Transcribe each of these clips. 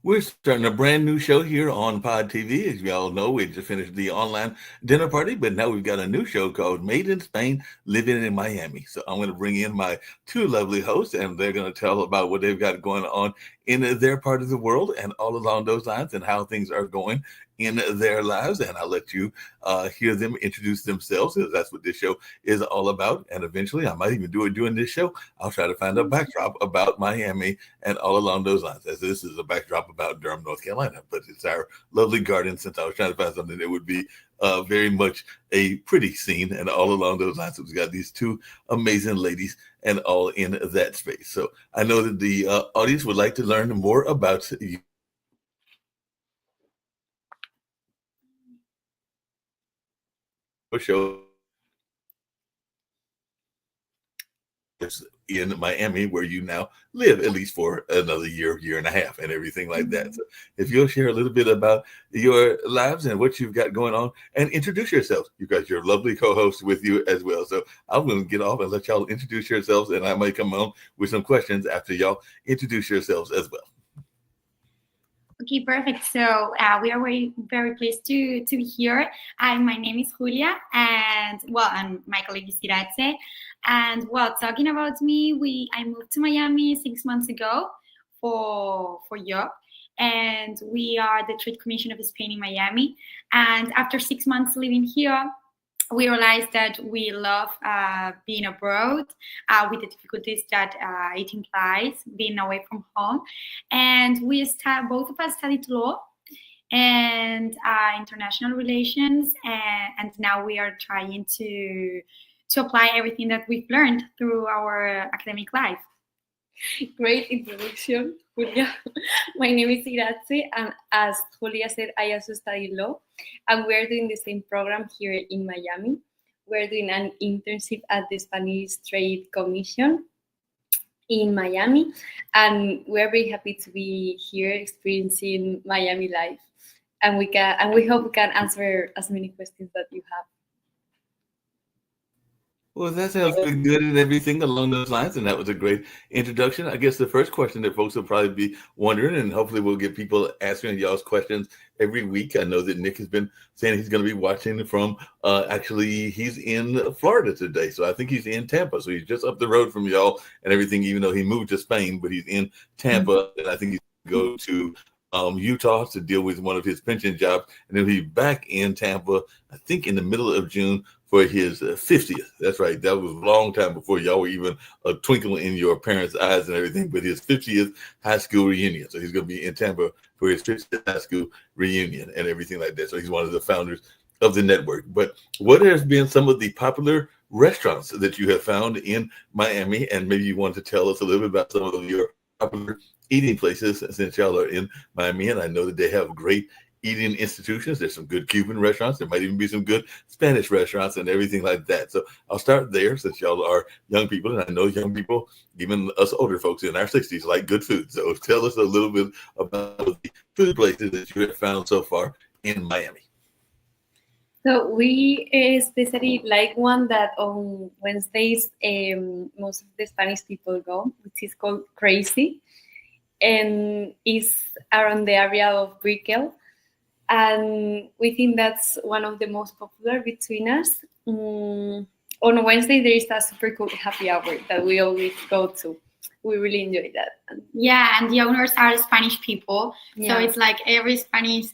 We're starting a brand new show here on Pod TV. As you all know, we just finished the online dinner party, but now we've got a new show called Made in Spain, Living in Miami. So I'm going to bring in my two lovely hosts, and they're going to tell about what they've got going on in their part of the world and all along those lines and how things are going in their lives. And I'll let you hear them introduce themselves because that's what this show is all about. And eventually, I might even do it during this show. I'll try to find a backdrop about Miami and all along those lines, as this is a backdrop about Durham, North Carolina. But it's our lovely garden, since I was trying to find something that would be very much a pretty scene, and all along those lines. So we've got these two amazing ladies and all in that space. So I know that the audience would like to learn more about your show in Miami, where you now live at least for another year and a half, and everything like that. So if you'll share a little bit about your lives and what you've got going on, and introduce yourselves. You've got your lovely co-host with you as well. So I'm going to get off and let y'all introduce yourselves, and I might come on with some questions after y'all introduce yourselves as well. Okay, perfect. So we are very pleased to be here. My name is Julia, and and my colleague is Irace. And talking about me, I moved to Miami 6 months ago for job, and we are the Trade Commission of Spain in Miami. And after 6 months living here, we realized that we love being abroad with the difficulties that it implies being away from home. And both of us studied law and international relations, and now we are trying to apply everything that we've learned through our academic life. Great introduction, Julia. My name is Irace, and as Julia said, I also study law, and we're doing the same program here in Miami. We're doing an internship at the Spanish Trade Commission in Miami, and we're very happy to be here experiencing Miami life. And we hope we can answer as many questions that you have. Well, that sounds pretty good and everything along those lines, and that was a great introduction. I guess the first question that folks will probably be wondering, and hopefully we'll get people answering y'all's questions every week. I know that Nick has been saying he's going to be watching from, actually, he's in Florida today, so I think he's in Tampa, so he's just up the road from y'all and everything, even though he moved to Spain, but he's in Tampa, and I think he's going to go to Utah to deal with one of his pension jobs, and then he'll be back in Tampa, I think in the middle of June, for his 50th. That's right. That was a long time before y'all were even a twinkle in your parents' eyes and everything, but his 50th high school reunion. So he's going to be in Tampa for his 50th high school reunion and everything like that. So he's one of the founders of the network. But what has been some of the popular restaurants that you have found in Miami? And maybe you want to tell us a little bit about some of your popular eating places, since y'all are in Miami. And I know that they have great eating institutions. There's some good Cuban restaurants. There might even be some good Spanish restaurants and everything like that. So I'll start there, since y'all are young people, and I know young people, even us older folks in our 60s, like good food. So tell us a little bit about the food places that you have found so far in Miami. So we especially like one that on Wednesdays most of the Spanish people go, which is called Crazy, and is around the area of Brickell. And we think that's one of the most popular between us. On Wednesday, there is a super cool happy hour that we always go to. We really enjoy that. Yeah, and the owners are Spanish people. Yeah. So it's like every Spanish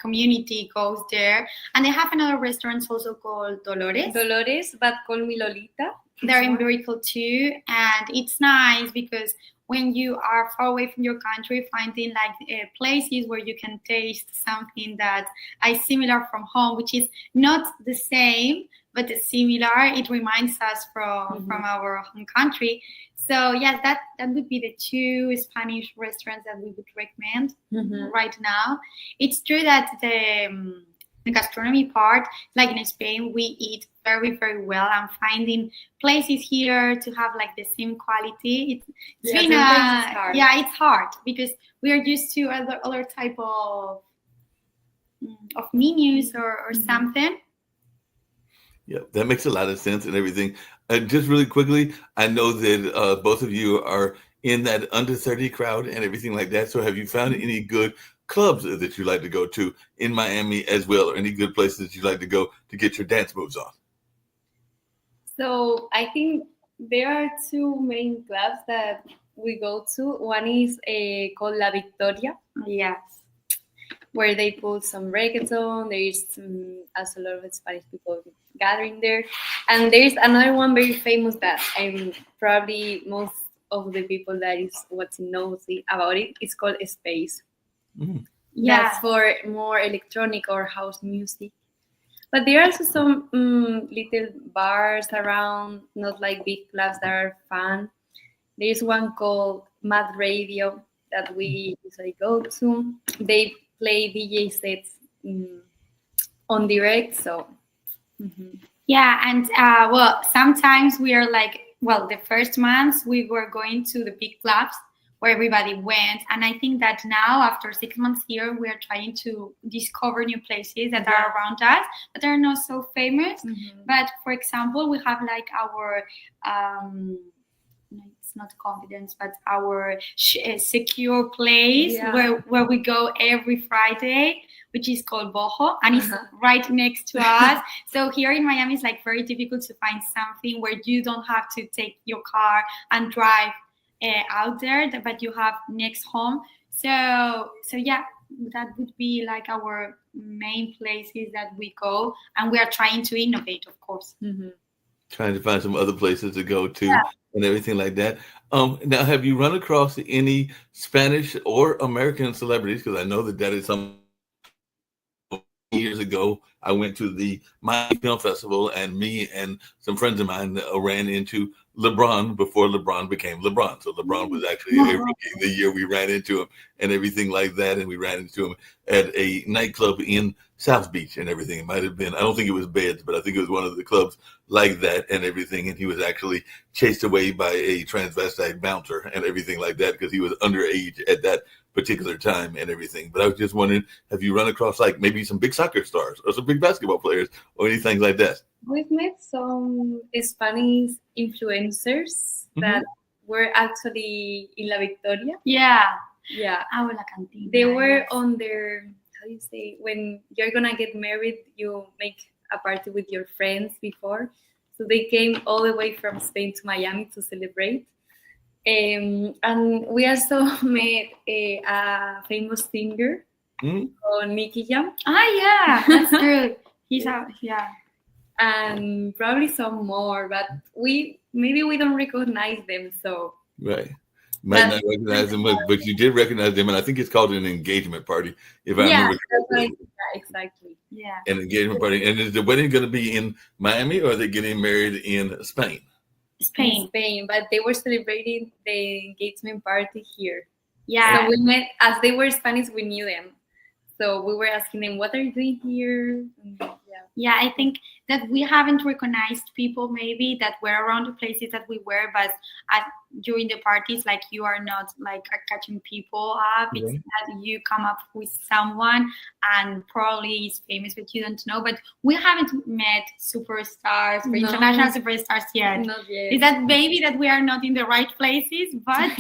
community goes there. And they have another restaurant also called Dolores. Dolores, but call me Lolita. They're in Brickell too. And it's nice because when you are far away from your country, finding like places where you can taste something that is similar from home, which is not the same, but similar. It reminds us from our home country. So yes, that would be the two Spanish restaurants that we would recommend right now. It's true that the gastronomy part, like in Spain, we eat very, very well, and finding places here to have like the same quality, it's hard. It's hard because we are used to other type of menus or something. Yeah, that makes a lot of sense and everything. Just really quickly, I know that both of you are in that under 30 crowd and everything like that. So have you found any good clubs that you like to go to in Miami as well, or any good places that you like to go to get your dance moves on? So I think there are two main clubs that we go to. One is called La Victoria, Yes. where they put some reggaeton. There is also a lot of Spanish people gathering there. And there's another one very famous that I'm probably most of the people that is watching knows about it. It's called Space. Mm. Yeah. That's for more electronic or house music. But there are also some little bars around, not like big clubs that are fun. There's one called Mad Radio that we usually go to. They play DJ sets on direct, so. Yeah, and well, sometimes we are like, well, the first months we were going to the big clubs where everybody went, and I think that now after 6 months here, we are trying to discover new places that are around us that are not so famous. But for example, we have like our it's not confidence, but our secure place where we go every Friday, which is called Boho, and it's right next to us. So here in Miami, it's like very difficult to find something where you don't have to take your car and drive out there, but you have next home. So yeah, that would be like our main places that we go, and we are trying to innovate, of course. Trying to find some other places to go to and everything like that. Now, have you run across any Spanish or American celebrities? Because I know that is some years ago. I went to the Miami Film Festival, and me and some friends of mine ran into LeBron before LeBron became LeBron. So LeBron was actually a rookie the year we ran into him and everything like that. And we ran into him at a nightclub in South Beach and everything. It might have been, I don't think it was Beds, but I think it was one of the clubs like that and everything. And he was actually chased away by a transvestite bouncer and everything like that because he was underage at that particular time and everything. But I was just wondering, have you run across like maybe some big soccer stars or some big basketball players or anything like that? We've met some Spanish influencers that were actually in La Victoria. Yeah. Our La Cantina. They were on their, how do you say, when you're gonna get married, you make a party with your friends before. So they came all the way from Spain to Miami to celebrate. And we also met a famous singer called Nicky Jam. Yeah, that's true. He's out, and probably some more, but we don't recognize them. So right, might not recognize them, but you did recognize them, and I think it's called an engagement party, if I remember correctly. Exactly. Yeah, an engagement party. And is the wedding going to be in Miami, or are they getting married in Spain? Spain, but they were celebrating the engagement party here. Yeah, so we met as they were Spanish. We knew them. So we were asking them, what are you doing here? Yeah, I think that we haven't recognized people maybe that were around the places that we were, but during the parties, like you are not like catching people up. It's that you come up with someone and probably is famous, but you don't know. But we haven't met superstars or international superstars yet. Not yet. Is that maybe that we are not in the right places, but...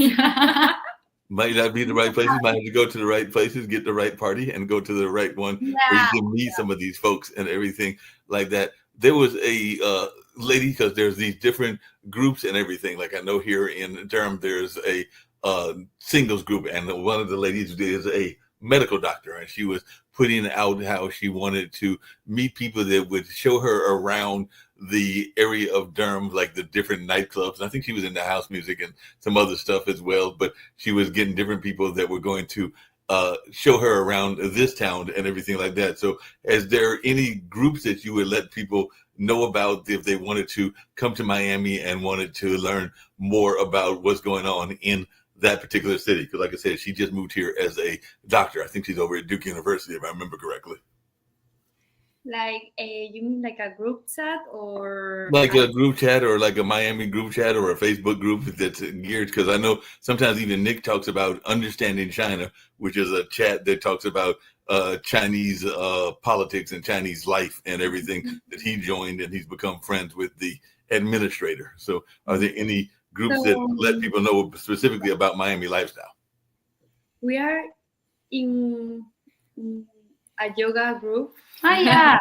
Might not be the right places. Might have to go to the right places, get the right party, and go to the right one where you can meet some of these folks and everything like that. There was a lady, because there's these different groups and everything. Like I know here in Durham, there's a singles group, and one of the ladies is a medical doctor, and she was putting out how she wanted to meet people that would show her around the area of Durham, like the different nightclubs. And I think she was into house music and some other stuff as well, but she was getting different people that were going to show her around this town and everything like that. So is there any groups that you would let people know about if they wanted to come to Miami and wanted to learn more about what's going on in that particular city? Because like I said, she just moved here as a doctor. I think she's over at Duke University, if I remember correctly. Like you mean like a group chat or like a group chat or like a Miami group chat or a Facebook group that's geared? Because I know sometimes even Nick talks about Understanding China, which is a chat that talks about Chinese politics and Chinese life and everything that he joined, and he's become friends with the administrator. So are there any groups that let people know specifically about Miami lifestyle? We are in a yoga group. Oh yeah.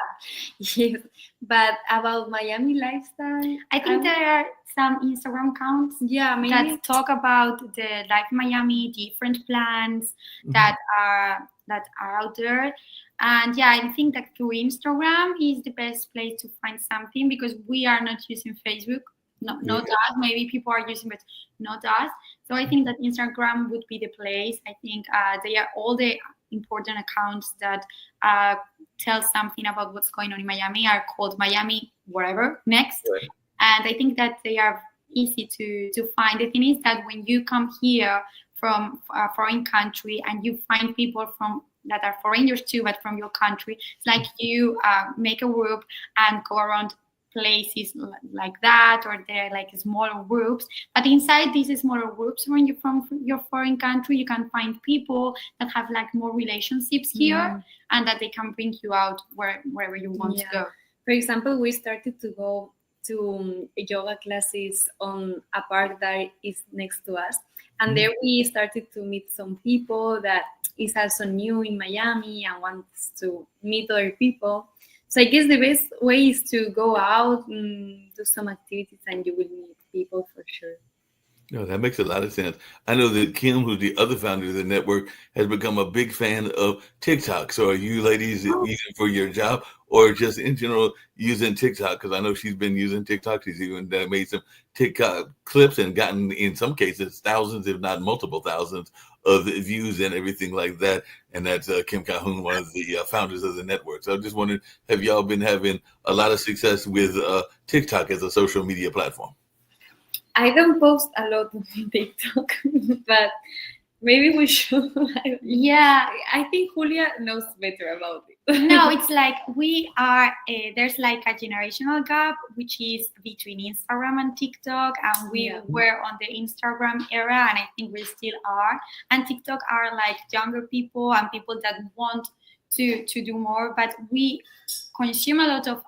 Yes, but about Miami lifestyle, I think there are some Instagram accounts maybe that talk about the Life Miami, different plans that are out there. And yeah, I think that through Instagram is the best place to find something, because we are not using Facebook. Not us. Maybe people are using, but not us. So I think that Instagram would be the place. I think they are all the important accounts that tell something about what's going on in Miami are called Miami whatever next. Right. And I think that they are easy to find. The thing is that when you come here from a foreign country and you find people that are foreigners too, but from your country, it's like you make a group and go around places like that, or they're like smaller groups. But inside these smaller groups, when you're from your foreign country, you can find people that have like more relationships here, and that they can bring you out wherever you want to go. For example, we started to go to yoga classes on a park that is next to us, and there we started to meet some people that is also new in Miami and wants to meet other people. So I guess the best way is to go out and do some activities, and you will meet people for sure. No, that makes a lot of sense. I know that Kim, who's the other founder of the network, has become a big fan of TikTok. So are you ladies using for your job, or just in general using TikTok? Because I know she's been using TikTok. She's even made some TikTok clips and gotten, in some cases, thousands, if not multiple thousands, of views and everything like that. And that's Kim Calhoun, one of the founders of the network. So I just wondered, have y'all been having a lot of success with TikTok as a social media platform? I don't post a lot on TikTok, but maybe we should. Yeah, I think Julia knows better about it. No, it's like we are, there's like a generational gap, which is between Instagram and TikTok. And we were on the Instagram era, and I think we still are. And TikTok are like younger people and people that want to do more. But we consume a lot of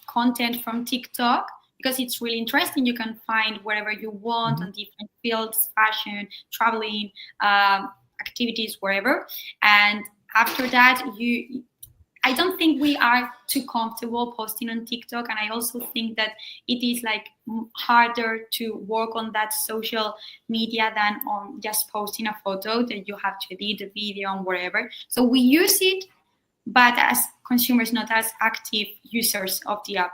content from TikTok, because it's really interesting. You can find whatever you want on different fields, fashion, traveling, activities, wherever. And after that, I don't think we are too comfortable posting on TikTok. And I also think that it is like harder to work on that social media than on just posting a photo that you have to edit the video and whatever. So we use it, but as consumers, not as active users of the app.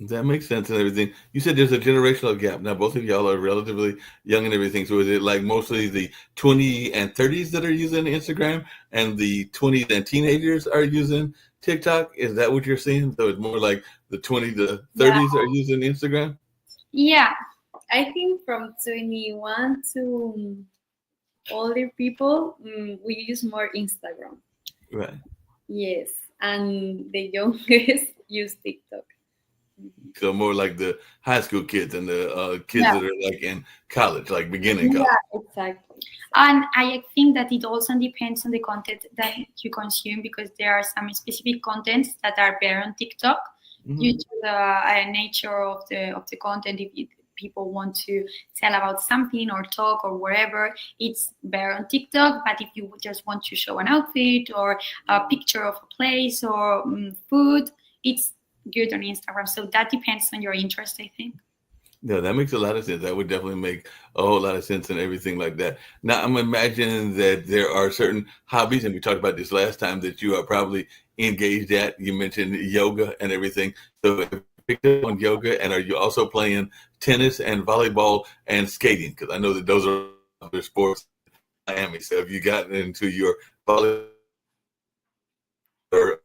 That makes sense and everything. You said there's a generational gap. Now, both of y'all are relatively young and everything. So is it like mostly the 20 and 30s that are using Instagram, and the 20s and teenagers are using TikTok? Is that what you're seeing? So it's more like the 20 to 30s are using Instagram? Yeah. I think from 21 to older people, we use more Instagram. Right. Yes. And the youngest use TikTok. So more like the high school kids and the kids that are like in college, like beginning college. Yeah, exactly. And I think that it also depends on the content that you consume, because there are some specific contents that are better on TikTok due to the nature of the content. If people want to tell about something or talk or whatever, it's better on TikTok. But if you just want to show an outfit or a picture of a place or food, it's good on Instagram. So that depends on your interest, I think. Yeah, that makes a lot of sense. That would definitely make a whole lot of sense and everything like that. Now, I'm imagining that there are certain hobbies, and we talked about this last time, that you are probably engaged at. You mentioned yoga and everything. So picked up on yoga, and are you also playing tennis and volleyball and skating? Because I know that those are other sports in Miami. So have you gotten into your volleyball or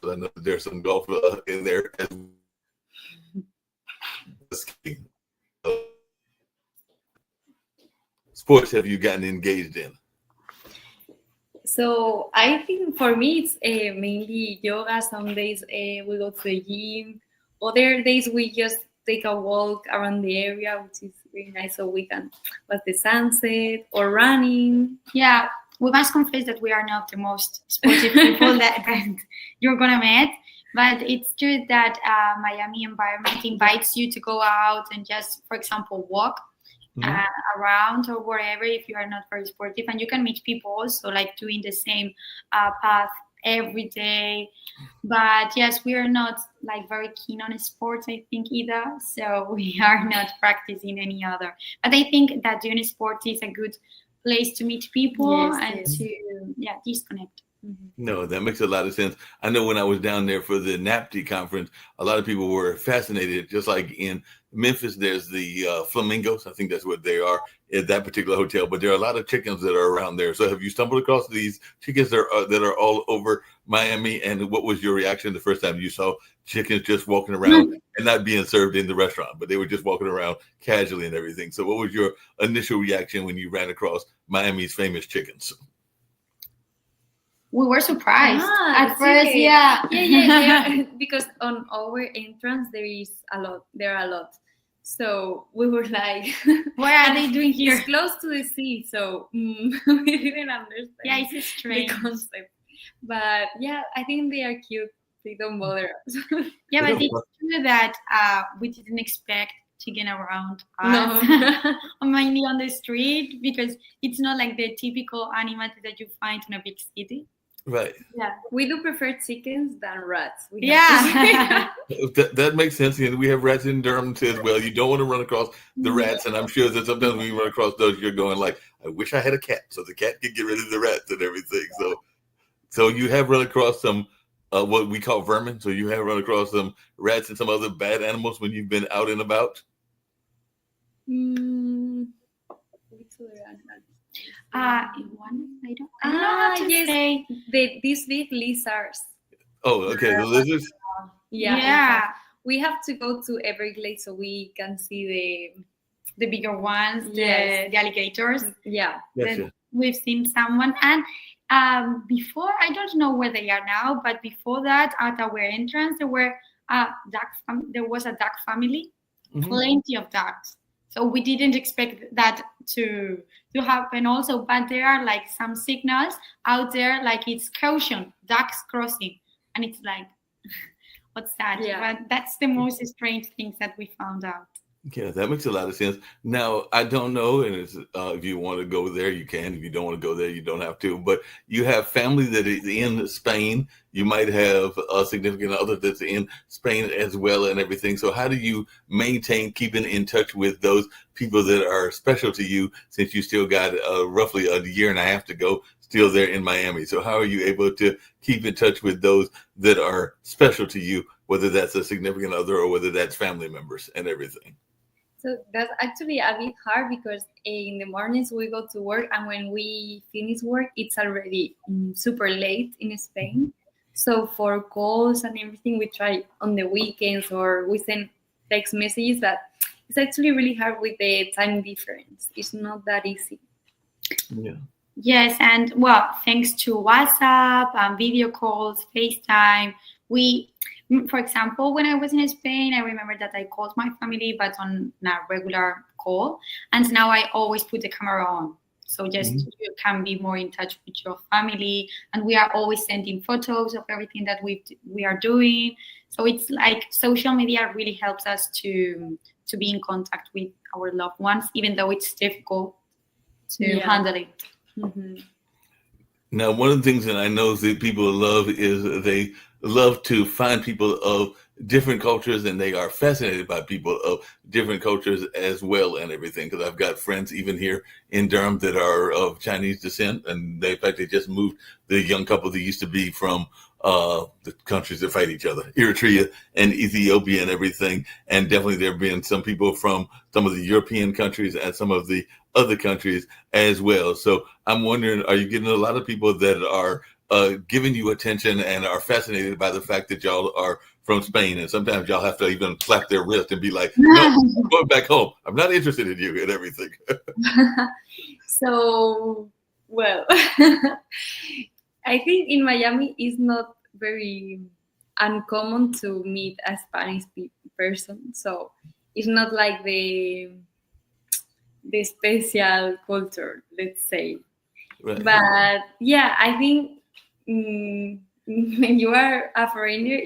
I know there's some golf in there as skiing. Sports have you gotten engaged in? So I think for me it's mainly yoga. Some days we go to the gym. Other days we just take a walk around the area, which is really nice, so we can watch the sunset or running. Yeah, we must confess that we are not the most sportive people that you're gonna meet. But it's true that Miami environment invites you to go out and just, for example, walk around or wherever if you are not very sportive, and you can meet people also like doing the same path every day. But yes, we are not like very keen on sports, I think, either, so we are not practicing any other. But I think that doing sports is a good place to meet people and to disconnect. No, that makes a lot of sense. I know when I was down there for the NAPTI conference, a lot of people were fascinated. Just like in Memphis, there's the flamingos. I think that's what they are at that particular hotel. But there are a lot of chickens that are around there. So have you stumbled across these chickens that are all over Miami? And what was your reaction the first time you saw chickens just walking around and not being served in the restaurant, but they were just walking around casually and everything? So what was your initial reaction when you ran across Miami's famous chickens? We were surprised at first, because on our entrance there are a lot. So we were like, what are they doing here? It's close to the sea, so we didn't understand. Yeah, it's strange the concept. But yeah, I think they are cute. They don't bother us. Yeah, but it's true that we didn't expect chicken around us, mainly on the street, because it's not like the typical animal that you find in a big city. Right. Yeah, we do prefer chickens than rats. That makes sense. And we have rats in Durham too as well. You don't want to run across the rats, and I'm sure that sometimes when you run across those, you're going like, "I wish I had a cat, so the cat could get rid of the rats and everything." So you have run across some what we call vermin. So you have run across some rats and some other bad animals when you've been out and about. I don't know how to say. These big lizards. Oh, okay, the lizards. Yeah. We have to go to Everglades so we can see the bigger ones, the alligators. Yeah. We've seen someone, and before, I don't know where they are now, but before that, at our entrance, there were there was a duck family, plenty of ducks. So we didn't expect that to happen also, but there are like some signals out there, like it's caution, ducks crossing, and it's like, what's that? Yeah. But that's the most strange things that we found out. Yeah, that makes a lot of sense. Now, I don't know, and it's, if you want to go there, you can. If you don't want to go there, you don't have to. But you have family that is in Spain. You might have a significant other that's in Spain as well and everything. So how do you maintain keeping in touch with those people that are special to you, since you still got roughly a year and a half to go still there in Miami? So how are you able to keep in touch with those that are special to you, whether that's a significant other or whether that's family members and everything? So that's actually a bit hard because in the mornings we go to work, and when we finish work, it's already super late in Spain. So for calls and everything, we try on the weekends or we send text messages, but it's actually really hard with the time difference. It's not that easy. Yeah. Yes, and well, thanks to WhatsApp, video calls, FaceTime, for example, when I was in Spain, I remember that I called my family, but on a regular call. And now I always put the camera on. So just you can be more in touch with your family. And we are always sending photos of everything that we are doing. So it's like social media really helps us to be in contact with our loved ones, even though it's difficult to handle it. Mm-hmm. Now, one of the things that I know that people love is they love to find people of different cultures, and they are fascinated by people of different cultures as well and everything. Because I've got friends even here in Durham that are of Chinese descent, and in fact, they just moved, the young couple that used to be from the countries that fight each other, Eritrea and Ethiopia and everything. And definitely there have been some people from some of the European countries and some of the other countries as well. So I'm wondering, are you getting a lot of people that are giving you attention and are fascinated by the fact that y'all are from Spain? And sometimes y'all have to even slap their wrist and be like, no, I'm going back home. I'm not interested in you and everything. So, well, I think in Miami it's not very uncommon to meet a Spanish person. So it's not like the special culture, let's say. Right. But yeah, I think when you are a foreigner,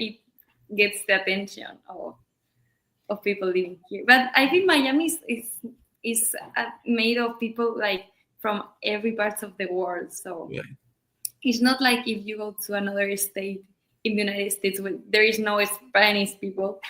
gets the attention of people living here. But I think Miami is made of people like from every part of the world. So Yeah. it's not like if you go to another state in the United States where there is no Spanish people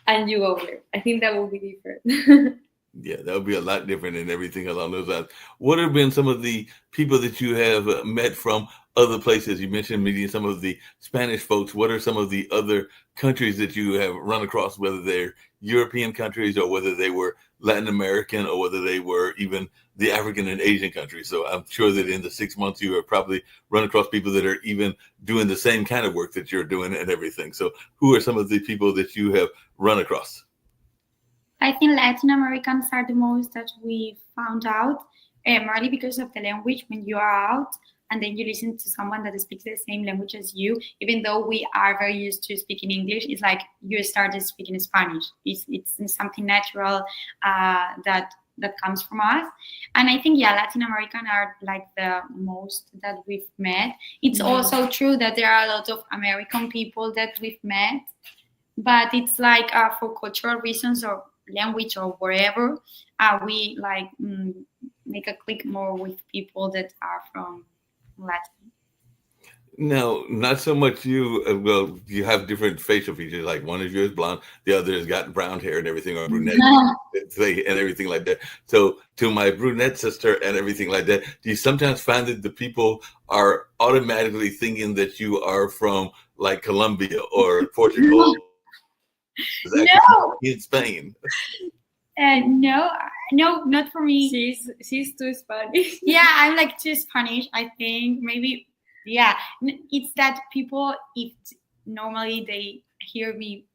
and you go there. I think that will be different. Yeah, that would be a lot different and everything along those lines. What have been some of the people that you have met from other places? You mentioned meeting some of the Spanish folks. What are some of the other countries that you have run across, whether they're European countries or whether they were Latin American or whether they were even the African and Asian countries? So I'm sure that in the 6 months you have probably run across people that are even doing the same kind of work that you're doing and everything. So who are some of the people that you have run across? I think Latin Americans are the most that we found out, mainly because of the language. When you are out and then you listen to someone that speaks the same language as you, even though we are very used to speaking English, it's like you started speaking Spanish. It's something natural that comes from us. And I think, Latin American are like the most that we've met. It's also true that there are a lot of American people that we've met, but it's like for cultural reasons or language or wherever, we like make a click more with people that are from Latin. No, not so much you. Well, you have different facial features. Like one of you is blonde, the other has got brown hair and everything, or brunette and everything like that. So to my brunette sister and everything like that, do you sometimes find that the people are automatically thinking that you are from like Colombia or Portugal? No. In Spain. No, not for me. She's too Spanish. Yeah, I'm like too Spanish, I think. Maybe, yeah. It's that people, if normally they hear me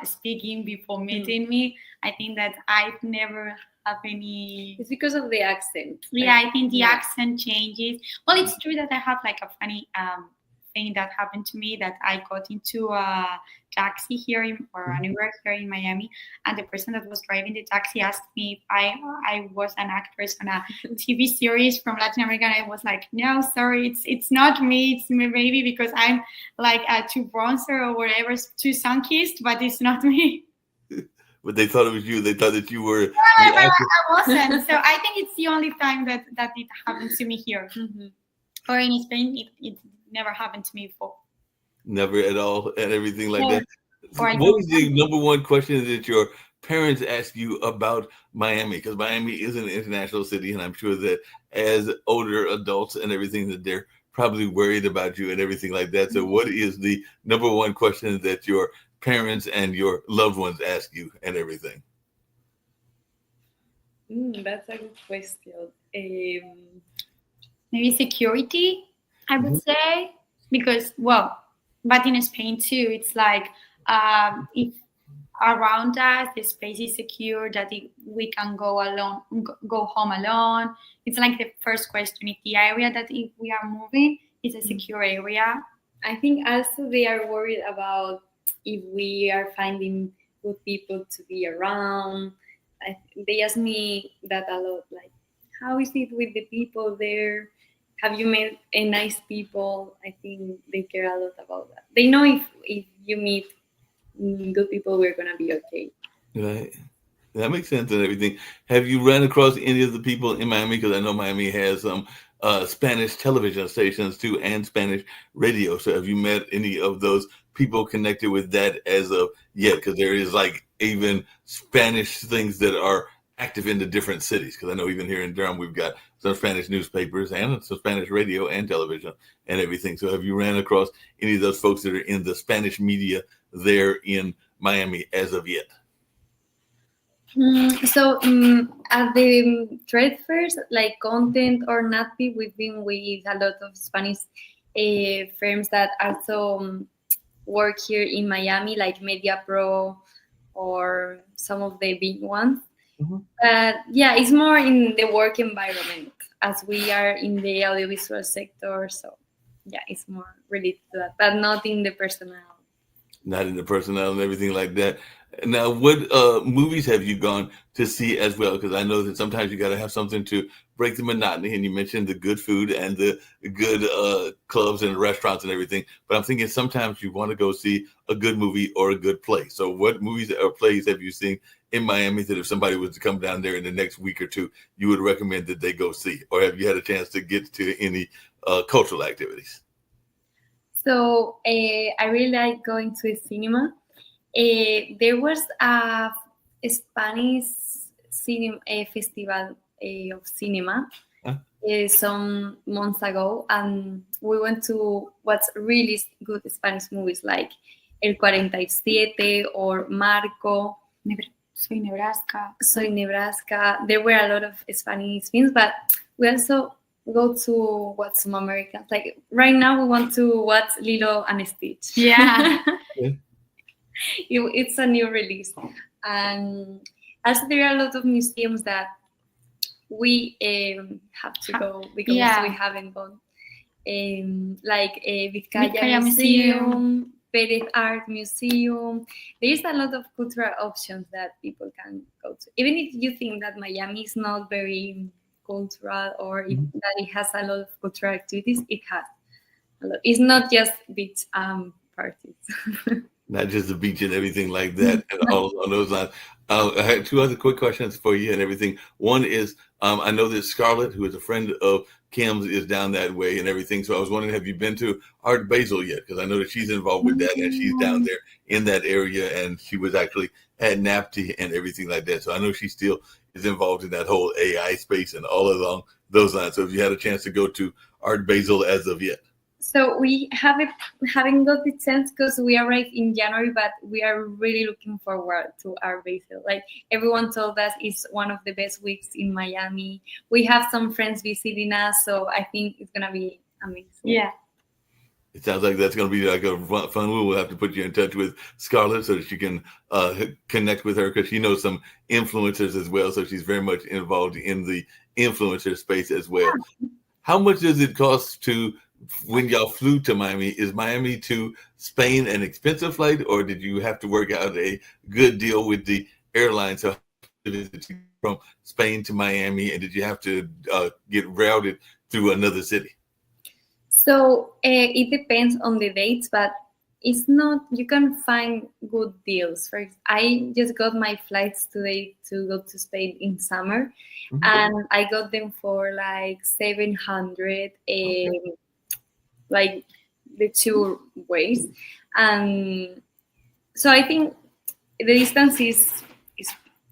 speaking before meeting me, I think that I've never have any. It's because of the accent. Yeah, I think the accent changes. Well, it's true that I have like a funny thing that happened to me, that I got into a taxi here or anywhere here in Miami, and the person that was driving the taxi asked me if I was an actress on a TV series from Latin America. And I was like, no, sorry, it's not me. It's maybe because I'm like too bronzer or whatever, too sun-kissed, but it's not me. But they thought it was you. They thought that you were. No, I wasn't. So I think it's the only time that it happened to me here. Or in Spain, it never happened to me before. Never at all, and everything like that. What was the number one question that your parents ask you about Miami? Because Miami is an international city, and I'm sure that as older adults and everything, that they're probably worried about you and everything like that. So what is the number one question that your parents and your loved ones ask you and everything? That's a good question. Maybe security, I would say, because, well, but in Spain too, it's like if around us the space is secure, that we can go home alone. It's like the first question: if the area that if we are moving is a secure area. I think also they are worried about if we are finding good people to be around. They ask me that a lot, like, how is it with the people there? Have you met nice people? I think they care a lot about that. They know if you meet good people, we're going to be okay. Right. That makes sense and everything. Have you run across any of the people in Miami? Because I know Miami has some Spanish television stations too and Spanish radio. So have you met any of those people connected with that as of yet? Because there is like even Spanish things that are active in the different cities. Because I know even here in Durham, we've got some Spanish newspapers and some Spanish radio and television and everything. So have you ran across any of those folks that are in the Spanish media there in Miami as of yet? So at the trade fairs, like Content or NATPI, we've been with a lot of Spanish firms that also work here in Miami, like Media Pro or some of the big ones. But yeah, it's more in the work environment, as we are in the audiovisual sector. So yeah, it's more related to that, but not in the personnel. Not in the personnel and everything like that. Now, what movies have you gone to see as well? Because I know that sometimes you got to have something to break the monotony. And you mentioned the good food and the good clubs and restaurants and everything. But I'm thinking sometimes you want to go see a good movie or a good play. So, what movies or plays have you seen in Miami that if somebody was to come down there in the next week or two, you would recommend that they go see? Or have you had a chance to get to any cultural activities? So I really like going to the cinema. There was a Spanish cinema festival of cinema some months ago, and we went to watch really good Spanish movies like El 47 or Marco. Soy Nebraska. Soy Nebraska. There were a lot of Spanish films, but we also go to watch some Americans. Like right now, we want to watch Lilo and Stitch. Yeah. It's a new release. And also there are a lot of museums that we have to go because we haven't gone. Like Vizcaya Museum, Perez Art Museum. There's a lot of cultural options that people can go to. Even if you think that Miami is not very cultural or that it has a lot of cultural activities, it has a lot. It's not just beach parties. Not just the beach and everything like that, and all on those lines. I had two other quick questions for you and everything. One is, I know that Scarlett, who is a friend of Kim's, is down that way and everything. So I was wondering, have you been to Art Basel yet? Because I know that she's involved with that, and she's down there in that area, and she was actually at NAPTI and everything like that. So I know she still is involved in that whole AI space and all along those lines. So if you had a chance to go to Art Basel as of yet. So we haven't got the chance because we arrived in January, but we are really looking forward to Art Basel. Like everyone told us, it's one of the best weeks in Miami. We have some friends visiting us, so I think it's gonna be amazing. Yeah. It sounds like that's going to be like a fun. We'll have to put you in touch with Scarlett so that you can connect with her, because she knows some influencers as well. So she's very much involved in the influencer space as well. How much does it cost to, when y'all flew to Miami, is Miami to Spain an expensive flight, or did you have to work out a good deal with the airline? So from Spain to Miami, and did you have to get routed through another city? So it depends on the dates, but it's not, you can find good deals. I just got my flights today to go to Spain in summer, and I got them for like 700, like the two ways. And so I think the distance is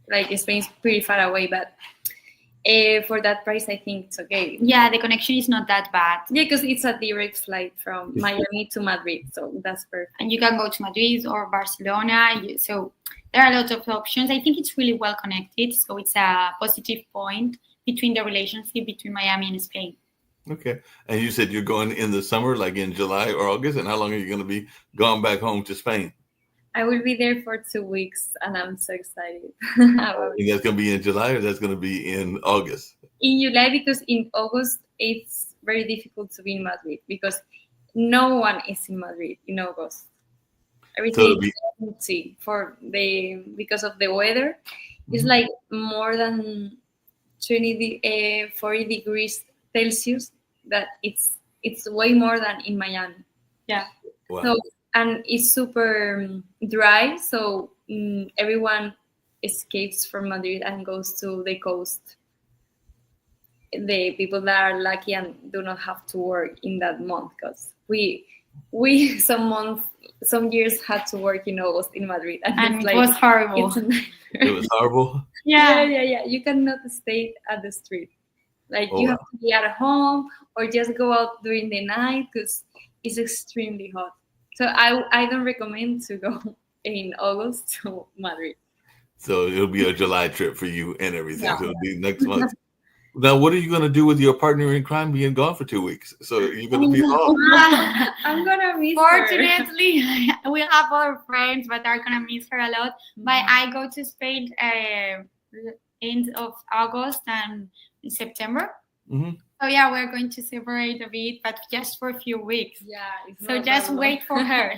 like Spain's pretty far away, but for that price, I think it's okay. Yeah, the connection is not that bad. Yeah, because it's a direct flight from Miami to Madrid, so that's perfect. And you can go to Madrid or Barcelona. So there are a lot of options. I think it's really well connected, so it's a positive point between the relationship between Miami and Spain. Okay. And you said you're going in the summer, like in July or August, and how long are you going to be going back home to Spain? I will be there for 2 weeks, and I'm so excited. And that's going to be in July, or that's going to be in August? In July, because in August, it's very difficult to be in Madrid because no one is in Madrid in August. Everything is empty because of the weather. It's like more than 40 degrees Celsius. That it's way more than in Miami. Yeah. Wow. So, and it's super dry, so everyone escapes from Madrid and goes to the coast. The people that are lucky and do not have to work in that month, because we some years had to work in August in Madrid, and it was horrible. It was horrible. Yeah. You cannot stay at the street. Like you have to be at home or just go out during the night because it's extremely hot. So I don't recommend to go in August to Madrid. So it'll be a July trip for you and everything. Yeah. So it'll be next month. Now, what are you going to do with your partner in crime being gone for 2 weeks? So you're going to be off. I'm going to miss Fortunately, we have other friends, but are going to miss her a lot. But I go to Spain end of August and September. So yeah, we're going to separate a bit, but just for a few weeks. Yeah. So just wait for her.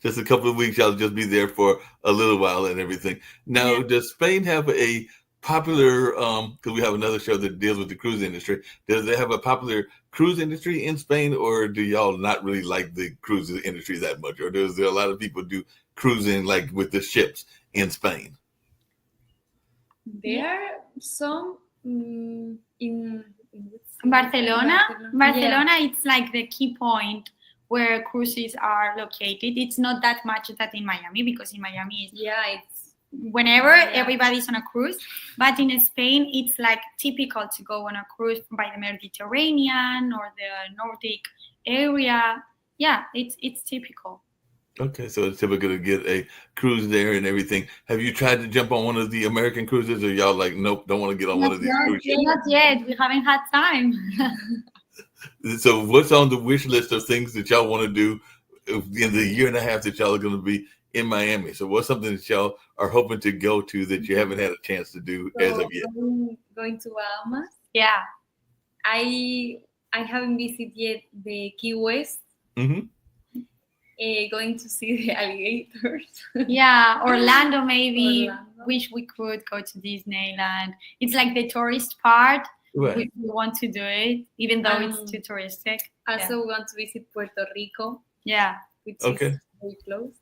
just a couple of weeks. Y'all just be there for a little while and everything. Now, Yeah. does Spain have a popular, because we have another show that deals with the cruise industry, does they have a popular cruise industry in Spain, or do y'all not really like the cruise industry that much? Or is there a lot of people do cruising like with the ships in Spain? There are some in Barcelona, Yeah. it's like the key point where cruises are located. It's not that much that in Miami, because in Miami it's Yeah, it's whenever Yeah. everybody's on a cruise. But in Spain, it's like typical to go on a cruise by the Mediterranean or the Nordic area. Yeah, it's typical. Okay, so it's typical to get a cruise there and everything. Have you tried to jump on one of the American cruises, or y'all like, nope, don't want to get on one of these cruise ships? Not yet. We haven't had time. So what's on the wish list of things that y'all want to do in the year and a half that y'all are going to be in Miami? So what's something that y'all are hoping to go to that you haven't had a chance to do as of yet? Going to Bahamas. Yeah. I haven't visited yet the Key West. Mhm. Going to see the alligators. Yeah, Orlando maybe. Orlando. Wish we could go to Disneyland. It's like the tourist part. Right. We want to do it, even though it's too touristic. Also, we want to visit Puerto Rico, Yeah. which Okay. is very close.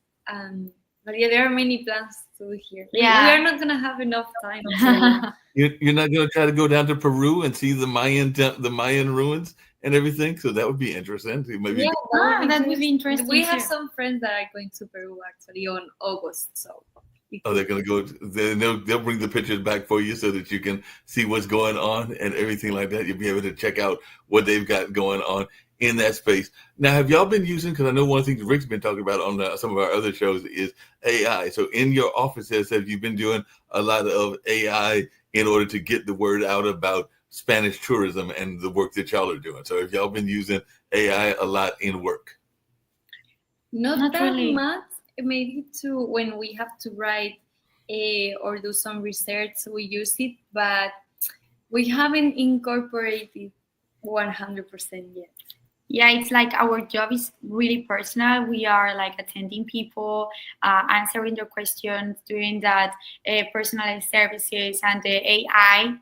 But yeah, there are many plans to do here. Yeah. We are not gonna have enough time. So You're not going to try to go down to Peru and see the Mayan ruins and everything? So that would be interesting. Maybe yeah, that would be interesting. We have too. some friends that are going to Peru actually on August. So Oh, they're going to go. They'll bring the pictures back for you so that you can see what's going on and everything like that. You'll be able to check out what they've got going on in that space. Now, have y'all been using? Because I know one of the things Rick's been talking about on some of our other shows is AI. So in your offices, have you been doing a lot of AI in order to get the word out about Spanish tourism and the work that y'all are doing? So have y'all been using AI a lot in work? not that really. much. Maybe to when we have to write or do some research, we use it, but we haven't incorporated 100% yet. Yeah, it's like our job is really personal. We are like attending people, answering their questions, doing that personalized services, and the AI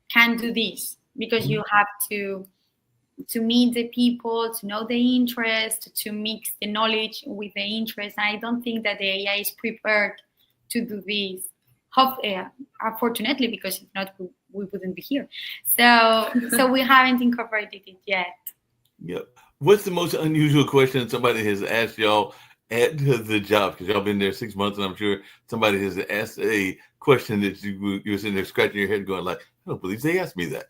can do this because you have to meet the people, to know the interest, to mix the knowledge with the interest. And I don't think that the AI is prepared to do this. Unfortunately, because if not, we wouldn't be here. So we haven't incorporated it yet. Yep. What's the most unusual question somebody has asked y'all at the job? Because y'all been there 6 months, and I'm sure somebody has asked a question that you're sitting there scratching your head, going like, "I don't believe they asked me that."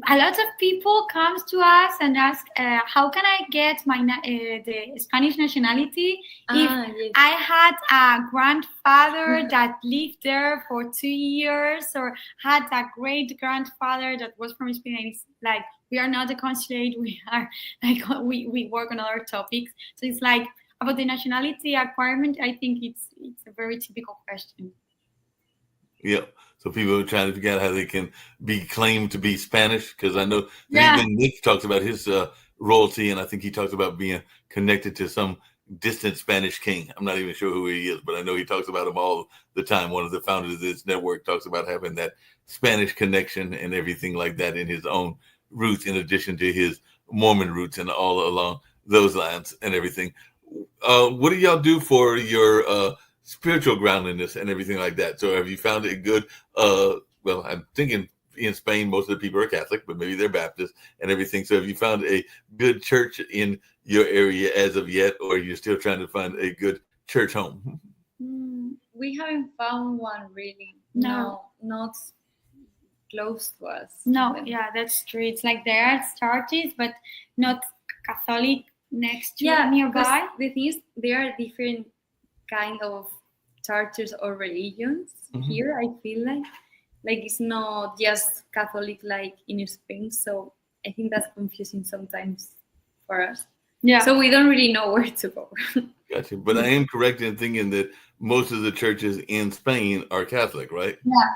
A lot of people comes to us and ask, how can I get my the Spanish nationality if Yes. I had a grandfather that lived there for 2 years, or had a great grandfather that was from Spain? And it's like, we are not a consulate. We are like we work on other topics. So it's like about the nationality acquirement. I think it's a very typical question. Yep. So people are trying to figure out how they can be claimed to be Spanish, because I know Yeah. even Nick talks about his royalty, and I think he talks about being connected to some distant Spanish king. I'm not even sure who he is, but I know he talks about him all the time. One of the founders of this network talks about having that Spanish connection and everything like that in his own roots, in addition to his Mormon roots and all along those lines and everything. What do y'all do for your spiritual groundedness and everything like that? So have you found it good? Well, I'm thinking in Spain, most of the people are Catholic, but maybe they're Baptist and everything. So have you found a good church in your area as of yet, or are you still trying to find a good church home? We haven't found one really. No. Not close to us. No, yeah, that's true. It's like there are churches, but not Catholic next to nearby. because the thing is, there are different kind of churches or religions here. I feel like it's not just Catholic like in Spain. So I think that's confusing sometimes for us. Yeah. So we don't really know where to go. Gotcha. But I am correct in thinking that most of the churches in Spain are Catholic, right? Yeah,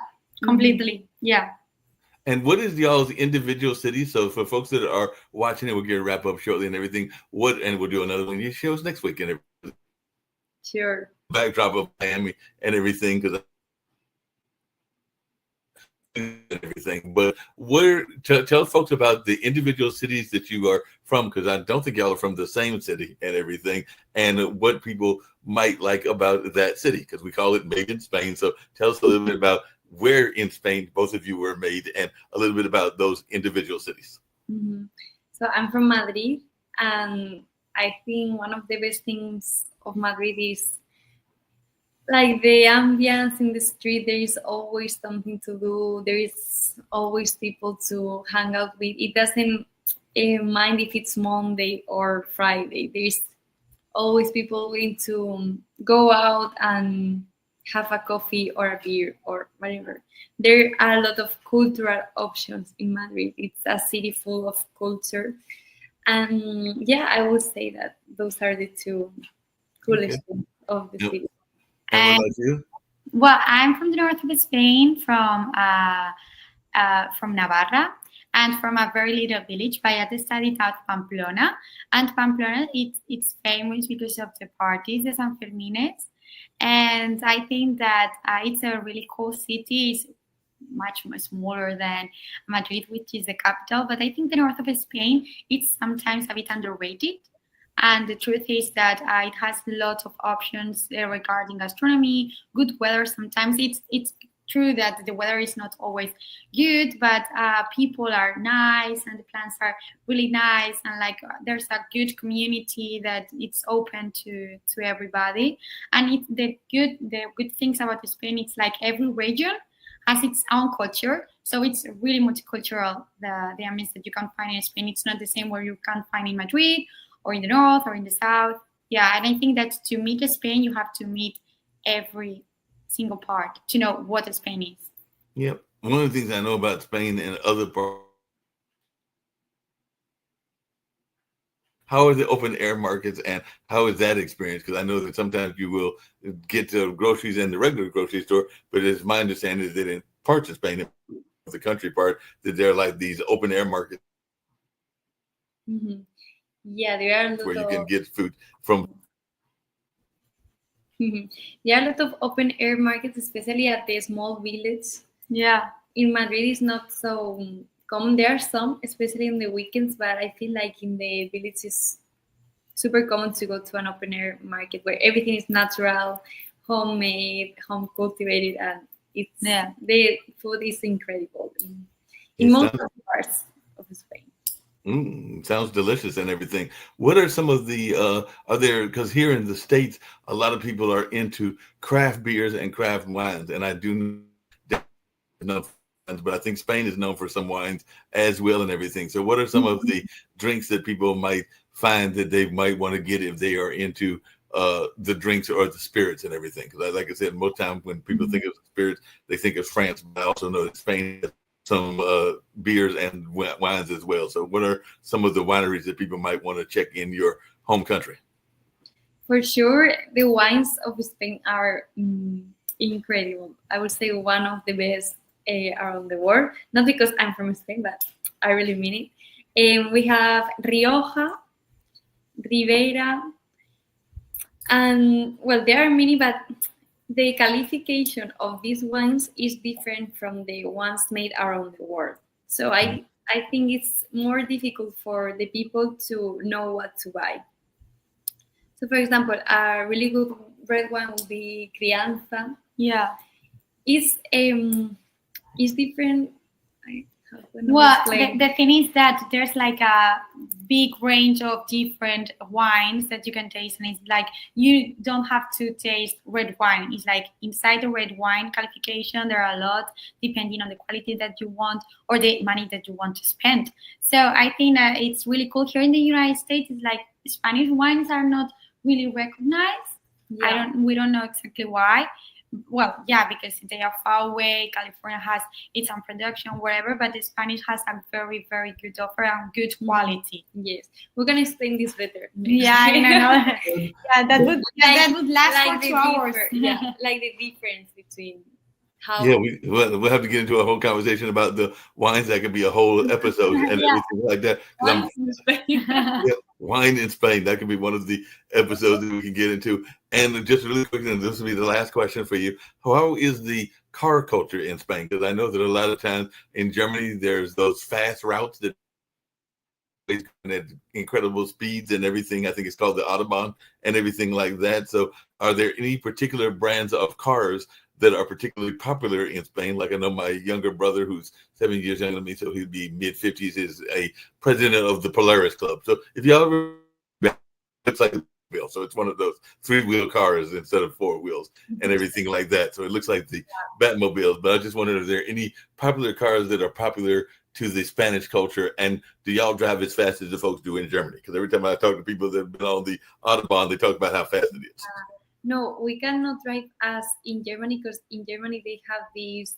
completely. Yeah. And what is y'all's individual cities? So for folks that are watching it, we'll get a wrap up shortly and everything. And we'll do another one of your shows next week and Sure. backdrop of Miami and everything, because everything. But tell folks about the individual cities that you are from, because I don't think y'all are from the same city and everything, and what people might like about that city, because we call it Made in Spain. So tell us a little bit about where in Spain both of you were made, and a little bit about those individual cities. Mm-hmm. So I'm from Madrid, and I think one of the best things of Madrid is like the ambience in the street. There is always something to do. There is always people to hang out with. It doesn't mind if it's Monday or Friday. There is always people willing to go out and have a coffee or a beer or whatever. There are a lot of cultural options in Madrid. It's a city full of culture. And yeah, I would say that those are the two coolest things of the city. And what about you? Well, I'm from the north of Spain, from Navarra, and from a very little village, Vallata studied out Pamplona. And Pamplona, it's famous because of the parties, the San Fermines. And I think that it's a really cool city. It's much smaller than Madrid, which is the capital. But I think the north of Spain, it's sometimes a bit underrated. And the truth is that it has lots of options regarding gastronomy, good weather. Sometimes it's true that the weather is not always good, but people are nice and the plants are really nice, and like there's a good community that it's open to everybody. And the good things about Spain, it's like every region has its own culture, so it's really multicultural. The ambience that you can find in Spain, it's not the same where you can find in Madrid or in the north or in the south. Yeah, and I think that to meet Spain, you have to meet every single part to know what Spain is. Yep. One of the things I know about Spain and other parts, how are the open air markets and how is that experience? Because I know that sometimes you will get the groceries in the regular grocery store, but it's my understanding that in parts of Spain, the country part, that there are like these open air markets. Mm-hmm. Yeah, there are a lot where you can get food from. There are a lot of open air markets, especially at the small villages. Yeah. In Madrid, it's not so common. There are some, especially in the weekends, but I feel like in the village it's super common to go to an open air market where everything is natural, homemade, home cultivated, and the food is incredible in most of the parts of Spain. Sounds delicious and everything. What are some of the are there, because here in the States a lot of people are into craft beers and craft wines, and I do know, but I think Spain is known for some wines as well and everything. So what are some of the drinks that people might find that they might want to get if they are into the drinks or the spirits and everything? Because like I said, most times when people think of spirits, they think of France, but I also know that Spain has some beers and wines as well. So what are some of the wineries that people might want to check in your home country? For sure, the wines of Spain are incredible. I would say one of the best around the world. Not because I'm from Spain, but I really mean it. We have Rioja, Ribera, and well, there are many, but the qualification of these wines is different from the ones made around the world. So I think it's more difficult for the people to know what to buy. So for example, a really good red wine would be Crianza. Yeah. It's different. Well, the thing is that there's like a big range of different wines that you can taste, and it's like you don't have to taste red wine. It's like inside the red wine qualification, there are a lot depending on the quality that you want or the money that you want to spend. So I think that it's really cool. Here in the United States, it's like Spanish wines are not really recognized. Yeah. We don't know exactly why. Well, yeah, because they are far away. California has its own production, whatever, but the Spanish has a very, very good offer and good quality. Yes, we're gonna explain this better. Yeah, I know. Yeah, that would last like for 2 hours. Yeah, like the difference between how. Yeah, we'll have to get into a whole conversation about the wines. That could be a whole episode and everything like that. 'Cause Wines in Spain. yeah, wine in Spain. That could be one of the episodes that we can get into. And just really quickly, and this will be the last question for you. How is the car culture in Spain? Because I know that a lot of times in Germany, there's those fast routes that at incredible speeds and everything. I think it's called the Autobahn and everything like that. So are there any particular brands of cars that are particularly popular in Spain? Like I know my younger brother, who's 7 years younger than me, so he'd be mid-50s, is a president of the Polaris Club. So if y'all ever, it's like a wheel. So it's one of those 3-wheel cars instead of 4 wheels and everything like that. So it looks like the Batmobiles. But I just wondered, are there any popular cars that are popular to the Spanish culture, and do y'all drive as fast as the folks do in Germany? Because every time I talk to people that have been on the Autobahn, they talk about how fast it is. No, we cannot drive as in Germany, because in Germany they have these,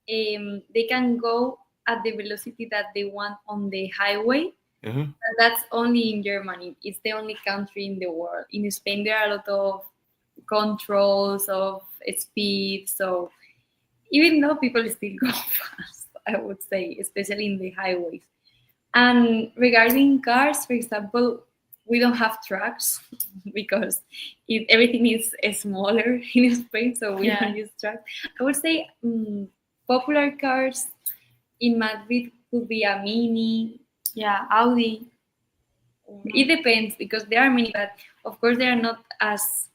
they can go at the velocity that they want on the highway. And that's only in Germany. It's the only country in the world. In Spain, there are a lot of controls of speed. So even though people still go fast, I would say, especially in the highways. And regarding cars, for example, we don't have trucks because everything is smaller in Spain, so we don't use trucks. I would say popular cars in Madrid could be a Mini, Audi. It depends, because there are many, but of course they are not as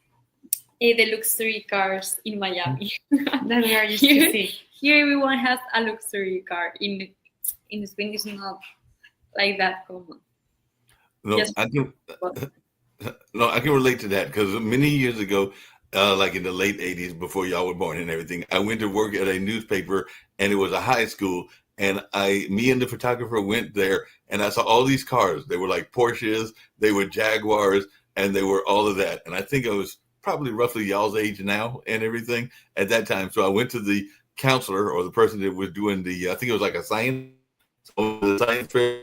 the luxury cars in Miami. That we are used to see. Here everyone has a luxury car. In Spain, it's not like that common. No, I can relate to that, because many years ago, like in the late 80s, before y'all were born and everything, I went to work at a newspaper, and it was a high school, and me and the photographer went there, and I saw all these cars. They were like Porsches, they were Jaguars, and they were all of that. And I think I was probably roughly y'all's age now and everything at that time. So I went to the counselor, or the person that was doing I think it was like a science fair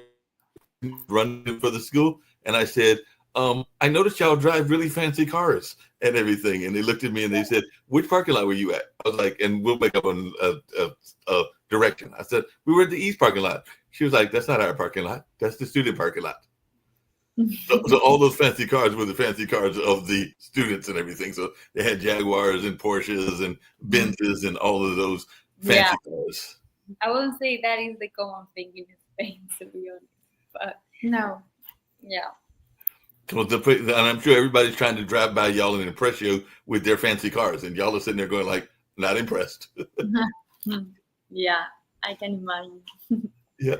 running for the school, and I said, I noticed y'all drive really fancy cars and everything. And they looked at me and they said, which parking lot were you at? I was like, and we'll make up a direction. I said, we were at the East parking lot. She was like, that's not our parking lot. That's the student parking lot. So all those fancy cars were the fancy cars of the students and everything. So they had Jaguars and Porsches and Benzes and all of those fancy cars. I wouldn't say that is the common thing in Spain, to be honest. But no. Yeah. And I'm sure everybody's trying to drive by y'all and impress you with their fancy cars, and y'all are sitting there going like, not impressed. Yeah, I can imagine. Yeah.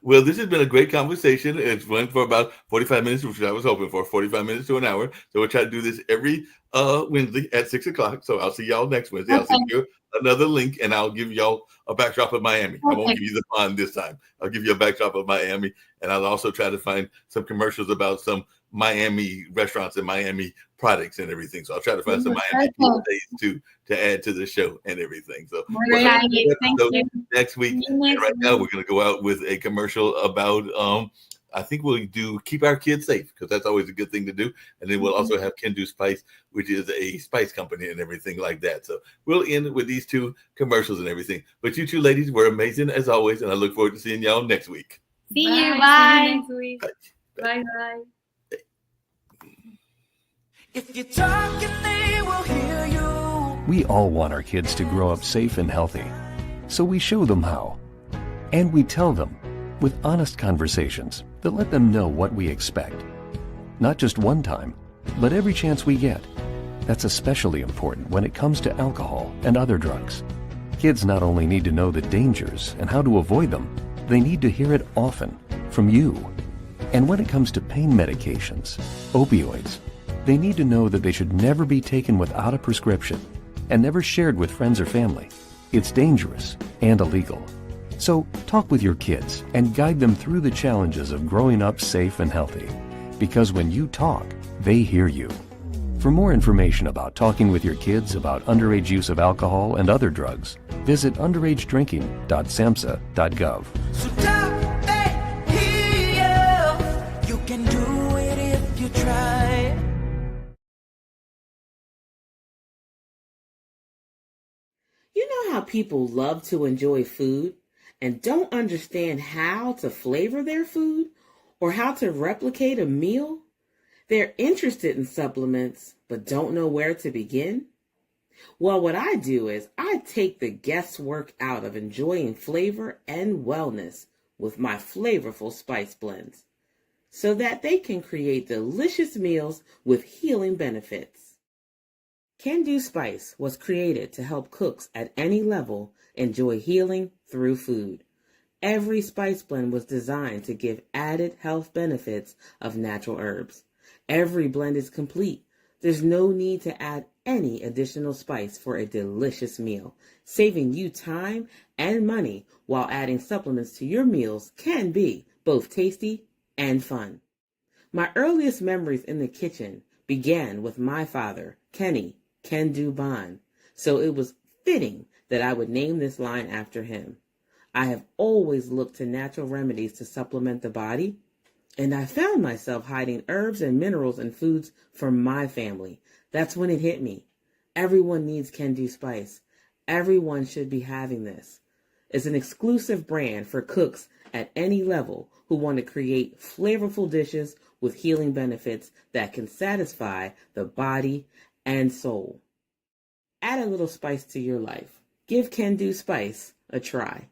Well, this has been a great conversation. It's went for about 45 minutes, which I was hoping for, 45 minutes to an hour. So we'll try to do this every Wednesday at 6 o'clock. So I'll see y'all next Wednesday. I'll send you another link, and I'll give y'all a backdrop of Miami. I won't give you the pond this time. I'll give you a backdrop of Miami, and I'll also try to find some commercials about some Miami restaurants and Miami products and everything. So I'll try to find some Miami days to add to the show and everything. So thank you. Next week. And right now we're going to go out with a commercial about I think we'll do keep our kids safe, because that's always a good thing to do. And then we'll also have Kendu Spice, which is a spice company and everything like that. So we'll end with these two commercials and everything. But you two ladies were amazing as always, and I look forward to seeing y'all next week. See you. Bye. See you next week. Bye. If you're talking, they will hear you. We all want our kids to grow up safe and healthy, so we show them how. And we tell them with honest conversations that let them know what we expect. Not just one time, but every chance we get. That's especially important when it comes to alcohol and other drugs. Kids not only need to know the dangers and how to avoid them, they need to hear it often from you. And when it comes to pain medications, opioids, they need to know that they should never be taken without a prescription and never shared with friends or family. It's dangerous and illegal. So talk with your kids and guide them through the challenges of growing up safe and healthy. Because when you talk, they hear you. For more information about talking with your kids about underage use of alcohol and other drugs, visit underagedrinking.samhsa.gov. So talk, hear. You can do it if you try. You know how how people love to enjoy food and don't understand how to flavor their food or how to replicate a meal? They're interested in supplements but don't know where to begin? Well, what I do is I take the guesswork out of enjoying flavor and wellness with my flavorful spice blends so that they can create delicious meals with healing benefits. Can Do Spice was created to help cooks at any level enjoy healing through food. Every spice blend was designed to give added health benefits of natural herbs. Every blend is complete. There's no need to add any additional spice for a delicious meal. Saving you time and money while adding supplements to your meals can be both tasty and fun. My earliest memories in the kitchen began with my father, Kenny Can Do Bond, so it was fitting that I would name this line after him. I have always looked to natural remedies to supplement the body, and I found myself hiding herbs and minerals in foods for my family. That's when it hit me. Everyone needs Can Do Spice. Everyone should be having this. It's an exclusive brand for cooks at any level who want to create flavorful dishes with healing benefits that can satisfy the body and soul. Add a little spice to your life. Give Can Do Spice a try.